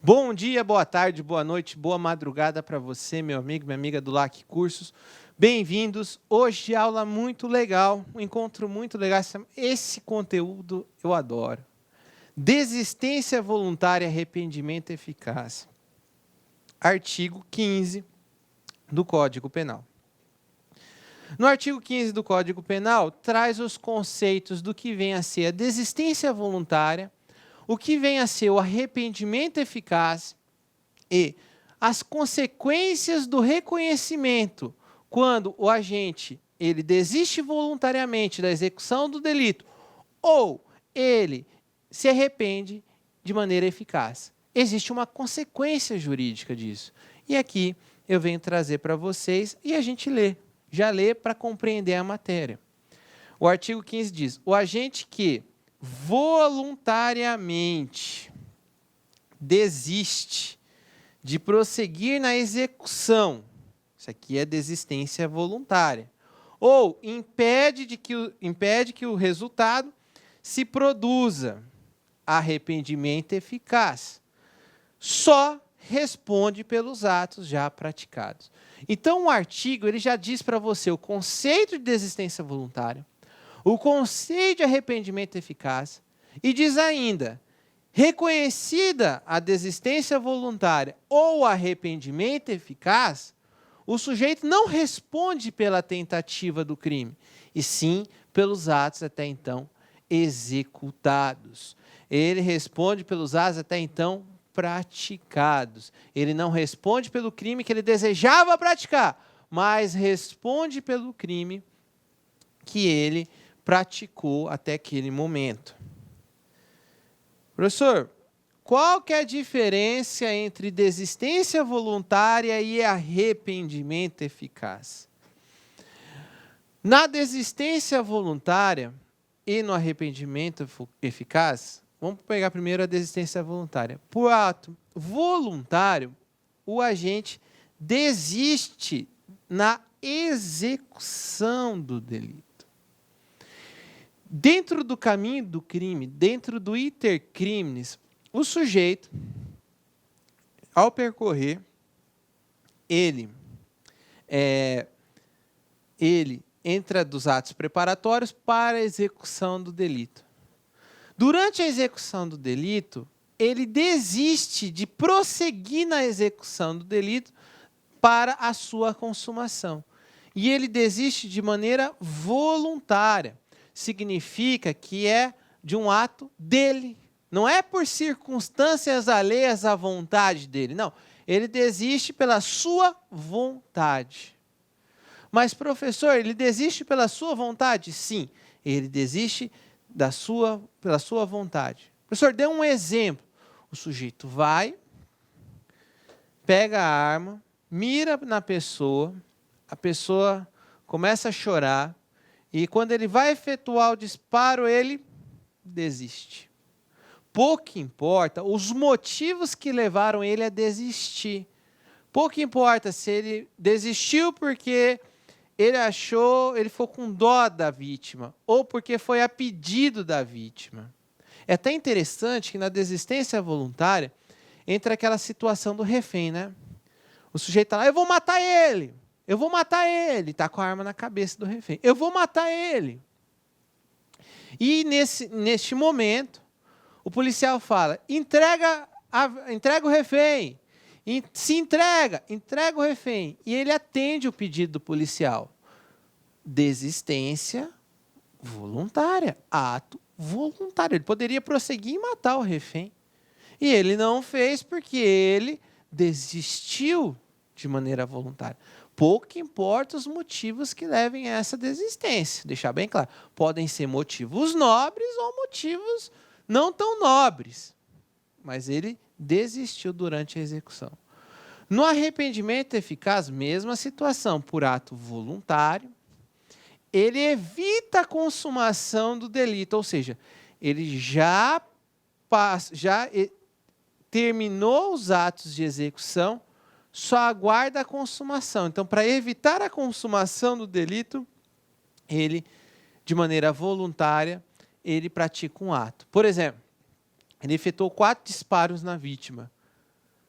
Bom dia, boa tarde, boa noite, boa madrugada para você, meu amigo, minha amiga do LAC Cursos. Bem-vindos. Hoje aula muito legal, um encontro muito legal. Esse conteúdo eu adoro. Desistência voluntária, arrependimento eficaz. Artigo 15 do Código Penal. No artigo 15 do Código Penal, traz os conceitos do que vem a ser a desistência voluntária, o que vem a ser o arrependimento eficaz e as consequências do reconhecimento quando o agente ele desiste voluntariamente da execução do delito ou ele se arrepende de maneira eficaz. Existe uma consequência jurídica disso. E aqui eu venho trazer para vocês e a gente lê. Já lê para compreender a matéria. O artigo 15 diz: o agente que voluntariamente desiste de prosseguir na execução, isso aqui é desistência voluntária, ou impede que o resultado se produza, arrependimento eficaz, só responde pelos atos já praticados. Então, o artigo ele já diz para você o conceito de desistência voluntária, o conceito de arrependimento eficaz, e diz ainda, reconhecida a desistência voluntária ou arrependimento eficaz, o sujeito não responde pela tentativa do crime, e sim pelos atos até então executados. Ele responde pelos atos até então praticados. Ele não responde pelo crime que ele desejava praticar, mas responde pelo crime que ele praticou até aquele momento. Professor, qual que é a diferença entre desistência voluntária e arrependimento eficaz? Na desistência voluntária e no arrependimento eficaz, vamos pegar primeiro a desistência voluntária. Por ato voluntário, o agente desiste na execução do delito. Dentro do caminho do crime, dentro do iter criminis, o sujeito, ao percorrer, ele entra dos atos preparatórios para a execução do delito. Durante a execução do delito, ele desiste de prosseguir na execução do delito para a sua consumação. E ele desiste de maneira voluntária. Significa que é de um ato dele. Não é por circunstâncias alheias à vontade dele. Não, ele desiste pela sua vontade. Mas, professor, ele desiste pela sua vontade? Sim, ele desiste pela sua vontade. Professor, dê um exemplo. O sujeito vai, pega a arma, mira na pessoa, a pessoa começa a chorar, e quando ele vai efetuar o disparo, ele desiste. Pouco importa os motivos que levaram ele a desistir. Pouco importa se ele desistiu porque ele ficou com dó da vítima, ou porque foi a pedido da vítima. É até interessante que na desistência voluntária entra aquela situação do refém, né? O sujeito está lá, eu vou matar ele, está com a arma na cabeça do refém, eu vou matar ele. E neste momento, o policial fala, entrega o refém, se entrega o refém, e ele atende o pedido do policial. Desistência voluntária, ato voluntário. Ele poderia prosseguir e matar o refém. E ele não fez porque ele desistiu de maneira voluntária. Pouco importa os motivos que levem a essa desistência. Deixar bem claro. Podem ser motivos nobres ou motivos não tão nobres. Mas ele desistiu durante a execução. No arrependimento eficaz, mesma situação. Por ato voluntário, ele evita a consumação do delito. Ou seja, ele já terminou os atos de execução, só aguarda a consumação. Então, para evitar a consumação do delito, ele, de maneira voluntária, ele pratica um ato. Por exemplo, ele efetuou 4 disparos na vítima.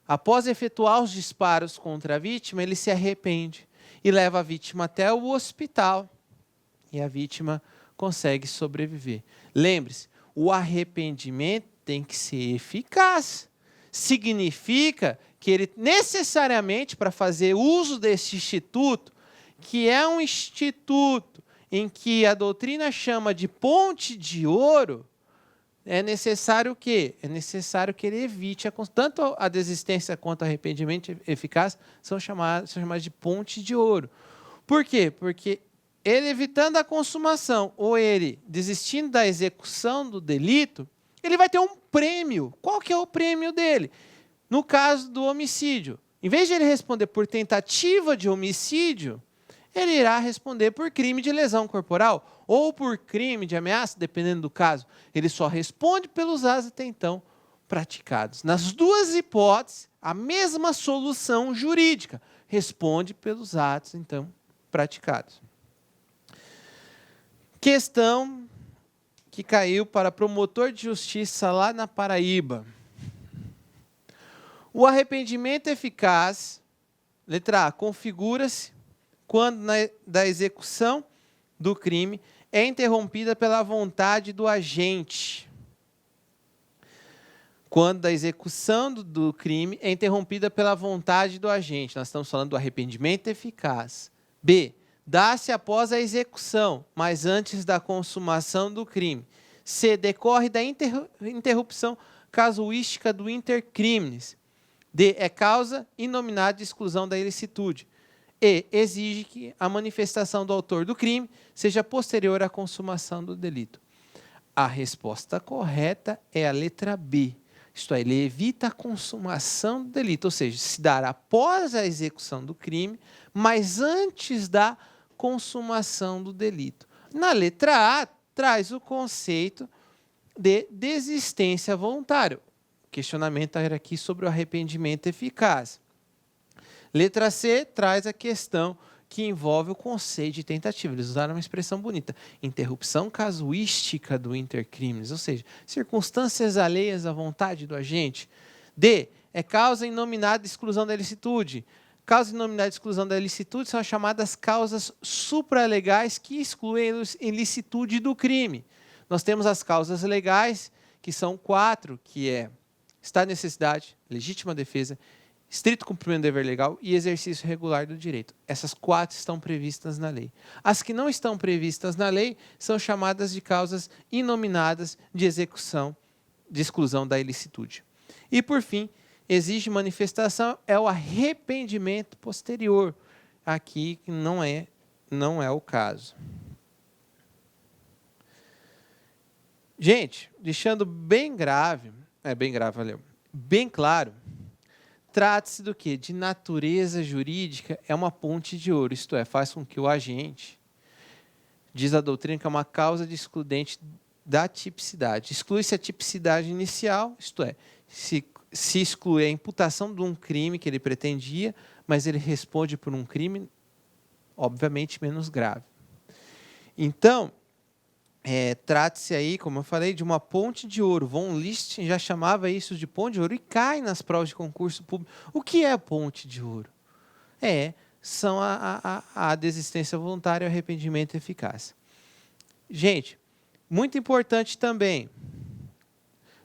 Após efetuar os disparos contra a vítima, ele se arrepende e leva a vítima até o hospital. E a vítima consegue sobreviver. Lembre-se, o arrependimento tem que ser eficaz. Significa que ele necessariamente, para fazer uso desse instituto, que é um instituto em que a doutrina chama de ponte de ouro, é necessário o quê? É necessário que ele evite, tanto a desistência quanto o arrependimento eficaz são chamados de ponte de ouro. Por quê? Porque ele evitando a consumação ou ele desistindo da execução do delito, ele vai ter um prêmio. Qual que é o prêmio dele? No caso do homicídio, em vez de ele responder por tentativa de homicídio, ele irá responder por crime de lesão corporal ou por crime de ameaça, dependendo do caso. Ele só responde pelos atos até então praticados. Nas duas hipóteses, a mesma solução jurídica. Responde pelos atos, então, praticados. Questão que caiu para promotor de justiça lá na Paraíba. O arrependimento eficaz, letra A, configura-se quando da execução do crime é interrompida pela vontade do agente. Quando da execução do crime é interrompida pela vontade do agente. Nós estamos falando do arrependimento eficaz. B, dá-se após a execução, mas antes da consumação do crime. C, decorre da interrupção casuística do intercrimes. D, é causa inominada de exclusão da ilicitude. E, exige que a manifestação do autor do crime seja posterior à consumação do delito. A resposta correta é a letra B. Isto é, ele evita a consumação do delito, ou seja, se dará após a execução do crime, mas antes da consumação do delito. Na letra A, traz o conceito de desistência voluntária. O questionamento era aqui sobre o arrependimento eficaz. Letra C traz a questão que envolve o conceito de tentativa. Eles usaram uma expressão bonita. Interrupção casuística do intercrimes, ou seja, circunstâncias alheias à vontade do agente. D, é causa inominada de exclusão da ilicitude. Causa inominada de exclusão da ilicitude são as chamadas causas supralegais que excluem a ilicitude do crime. Nós temos as causas legais, que são 4, que é estado de necessidade, legítima defesa, estrito cumprimento do dever legal e exercício regular do direito. Essas 4 estão previstas na lei. As que não estão previstas na lei são chamadas de causas inominadas de execução, de exclusão da ilicitude. E, por fim, exige manifestação é o arrependimento posterior. Aqui não é o caso. Gente, deixando bem claro, trata-se do quê? De natureza jurídica, é uma ponte de ouro, isto é, faz com que o agente, diz a doutrina que é uma causa de excludente da tipicidade. Exclui-se a tipicidade inicial, isto é, se exclui a imputação de um crime que ele pretendia, mas ele responde por um crime, obviamente, menos grave. Então, trata-se aí, como eu falei, de uma ponte de ouro. Von List já chamava isso de ponte de ouro e cai nas provas de concurso público. O que é ponte de ouro? São a desistência voluntária e o arrependimento eficaz. Gente, muito importante também,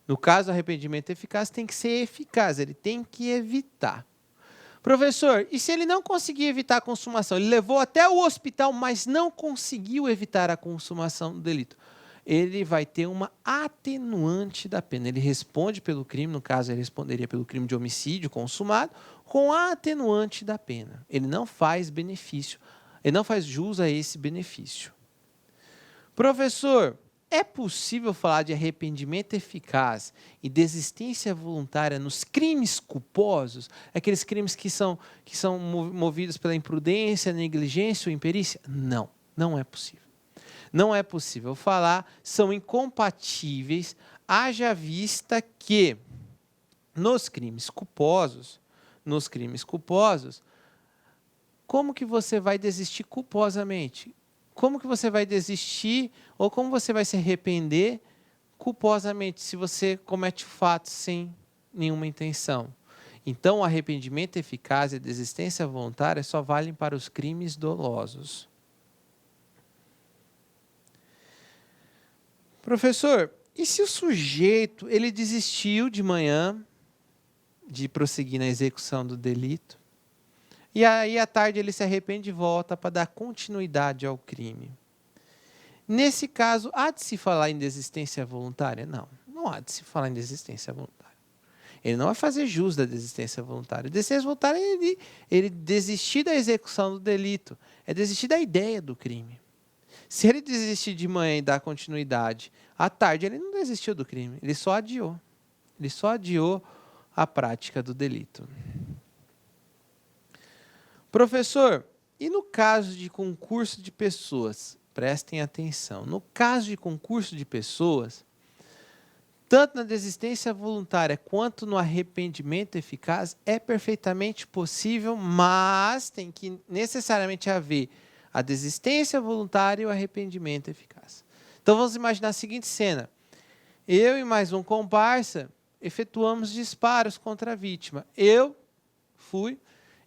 no caso do arrependimento eficaz, tem que ser eficaz, ele tem que evitar. Professor, e se ele não conseguir evitar a consumação? Ele levou até o hospital, mas não conseguiu evitar a consumação do delito. Ele vai ter uma atenuante da pena. Ele responde pelo crime, no caso ele responderia pelo crime de homicídio consumado, com a atenuante da pena. Ele não faz benefício, ele não faz jus a esse benefício. Professor, é possível falar de arrependimento eficaz e desistência voluntária nos crimes culposos? Aqueles crimes que são movidos pela imprudência, negligência ou imperícia? Não, não é possível. Não é possível falar, são incompatíveis, haja vista que nos crimes culposos, como que você vai desistir culposamente? Como que você vai desistir ou como você vai se arrepender culposamente se você comete o fato sem nenhuma intenção? Então, o arrependimento eficaz e a desistência voluntária só valem para os crimes dolosos. Professor, e se o sujeito ele desistiu de manhã de prosseguir na execução do delito, e aí à tarde ele se arrepende e volta para dar continuidade ao crime? Nesse caso, há de se falar em desistência voluntária? Não, não há de se falar em desistência voluntária. Ele não vai fazer jus da desistência voluntária. Desistência voluntária é ele desistir da execução do delito, é desistir da ideia do crime. Se ele desistir de manhã e dar continuidade, à tarde ele não desistiu do crime, ele só adiou. Ele só adiou a prática do delito. Professor, e no caso de concurso de pessoas? Prestem atenção. No caso de concurso de pessoas, tanto na desistência voluntária quanto no arrependimento eficaz, é perfeitamente possível, mas tem que necessariamente haver a desistência voluntária e o arrependimento eficaz. Então vamos imaginar a seguinte cena. Eu e mais um comparsa efetuamos disparos contra a vítima. Eu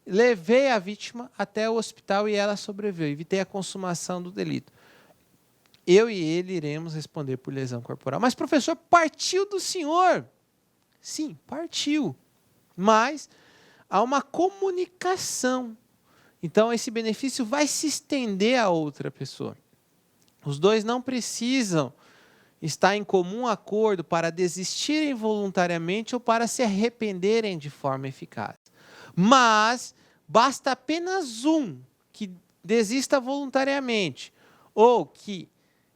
levei a vítima até o hospital e ela sobreviveu. Evitei a consumação do delito. Eu e ele iremos responder por lesão corporal. Mas, professor, partiu do senhor. Sim, partiu. Mas há uma comunicação. Então, esse benefício vai se estender a outra pessoa. Os dois não precisam estar em comum acordo para desistirem voluntariamente ou para se arrependerem de forma eficaz. Mas basta apenas um que desista voluntariamente ou que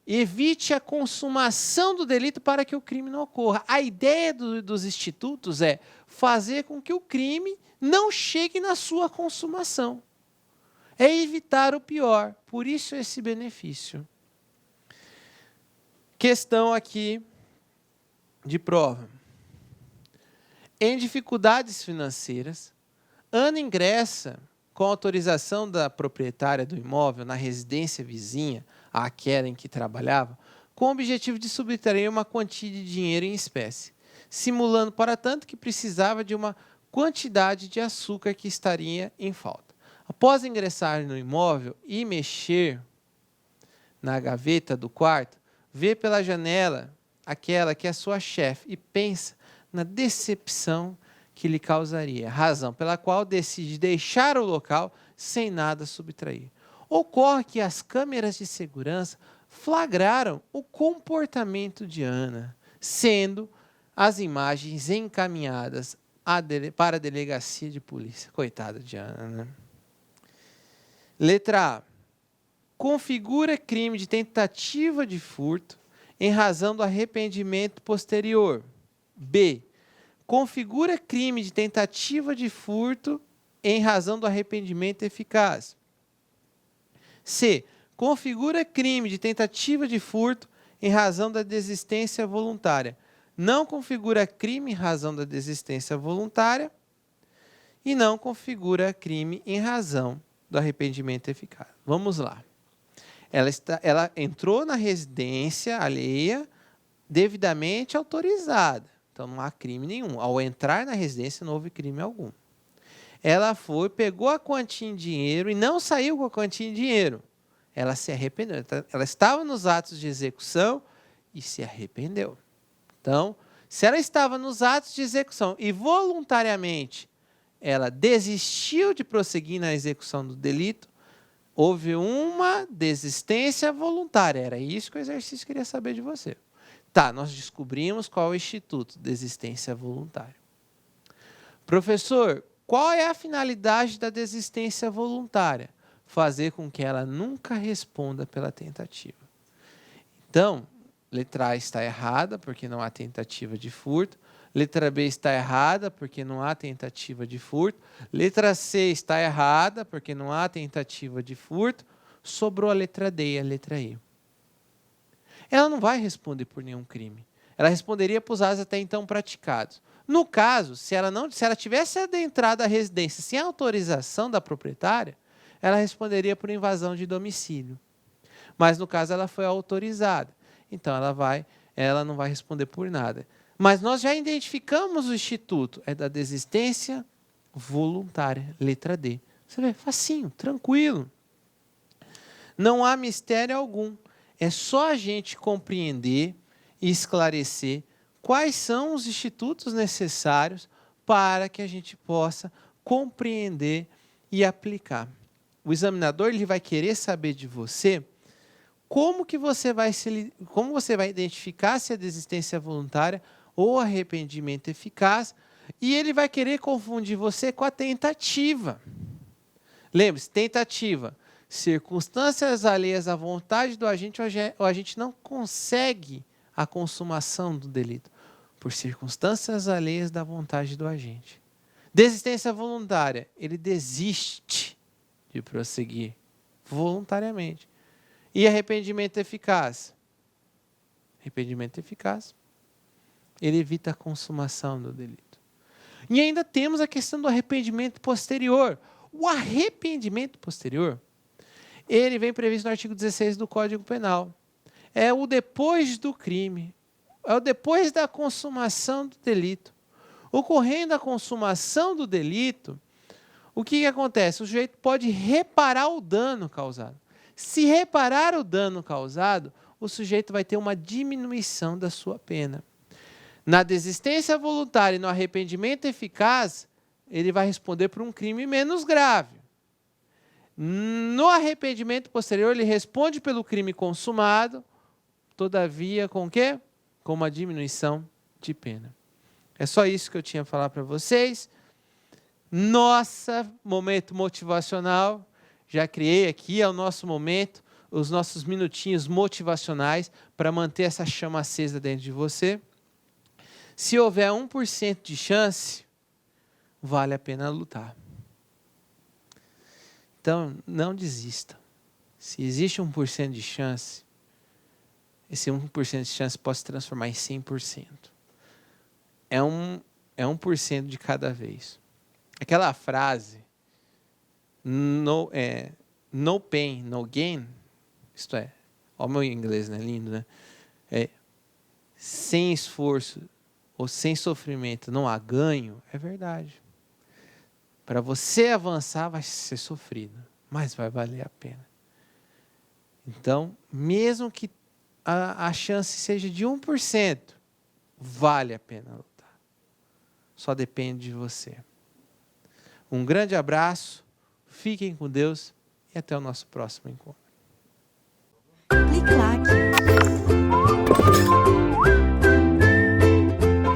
evite a consumação do delito para que o crime não ocorra. A ideia dos institutos é fazer com que o crime não chegue na sua consumação. É evitar o pior. Por isso esse benefício. Questão aqui de prova. Em dificuldades financeiras, Ana ingressa com autorização da proprietária do imóvel na residência vizinha àquela em que trabalhava, com o objetivo de subtrair uma quantia de dinheiro em espécie, simulando, para tanto, que precisava de uma quantidade de açúcar que estaria em falta. Após ingressar no imóvel e mexer na gaveta do quarto, vê pela janela aquela que é sua chefe e pensa na decepção que lhe causaria, razão pela qual decide deixar o local sem nada subtrair. Ocorre que as câmeras de segurança flagraram o comportamento de Ana, sendo as imagens encaminhadas para a delegacia de polícia. Coitada de Ana, né? Letra A. Configura crime de tentativa de furto em razão do arrependimento posterior. B. Configura crime de tentativa de furto em razão do arrependimento eficaz. C. Configura crime de tentativa de furto em razão da desistência voluntária. Não configura crime em razão da desistência voluntária e não configura crime em razão do arrependimento eficaz. Vamos lá. Ela entrou na residência alheia devidamente autorizada. Então, não há crime nenhum. Ao entrar na residência, não houve crime algum. Ela pegou a quantia em dinheiro e não saiu com a quantia em dinheiro. Ela se arrependeu. Ela estava nos atos de execução e se arrependeu. Então, se ela estava nos atos de execução e voluntariamente ela desistiu de prosseguir na execução do delito, houve uma desistência voluntária. Era isso que o exercício queria saber de você. Tá, nós descobrimos qual é o instituto, desistência voluntária. Professor, qual é a finalidade da desistência voluntária? Fazer com que ela nunca responda pela tentativa. Então, letra A está errada, porque não há tentativa de furto. Letra B está errada, porque não há tentativa de furto. Letra C está errada, porque não há tentativa de furto. Sobrou a letra D e a letra E. Ela não vai responder por nenhum crime. Ela responderia por atos até então praticados. No caso, se ela tivesse adentrado a residência sem autorização da proprietária, ela responderia por invasão de domicílio. Mas no caso ela foi autorizada. Então ela não vai responder por nada. Mas nós já identificamos o instituto, é da desistência voluntária, letra D. Você vê, facinho, tranquilo. Não há mistério algum. É só a gente compreender e esclarecer quais são os institutos necessários para que a gente possa compreender e aplicar. O examinador ele vai querer saber de você como você vai identificar se é desistência voluntária ou arrependimento eficaz, e ele vai querer confundir você com a tentativa. Lembre-se, tentativa. Circunstâncias alheias à vontade do agente, ou a gente não consegue a consumação do delito por circunstâncias alheias da vontade do agente. Desistência voluntária, ele desiste de prosseguir voluntariamente. E arrependimento eficaz? Arrependimento eficaz, ele evita a consumação do delito. E ainda temos a questão do arrependimento posterior. O arrependimento posterior, ele vem previsto no artigo 16 do Código Penal. É o depois do crime, é o depois da consumação do delito. Ocorrendo a consumação do delito, o que acontece? O sujeito pode reparar o dano causado. Se reparar o dano causado, o sujeito vai ter uma diminuição da sua pena. Na desistência voluntária e no arrependimento eficaz, ele vai responder por um crime menos grave. No arrependimento posterior, ele responde pelo crime consumado, todavia, com o quê? Com uma diminuição de pena. É só isso que eu tinha a falar para vocês. Nosso momento motivacional, já criei aqui, é o nosso momento, os nossos minutinhos motivacionais para manter essa chama acesa dentro de você. Se houver 1% de chance, vale a pena lutar. Então, não desista. Se existe 1% de chance, esse 1% de chance pode se transformar em 100%. É 1% de cada vez. Aquela frase, no pain, no gain, isto é, olha o meu inglês, né? Lindo, né? Sem esforço ou sem sofrimento não há ganho, é verdade. Para você avançar vai ser sofrido, mas vai valer a pena. Então, mesmo que a chance seja de 1%, vale a pena lutar. Só depende de você. Um grande abraço, fiquem com Deus e até o nosso próximo encontro.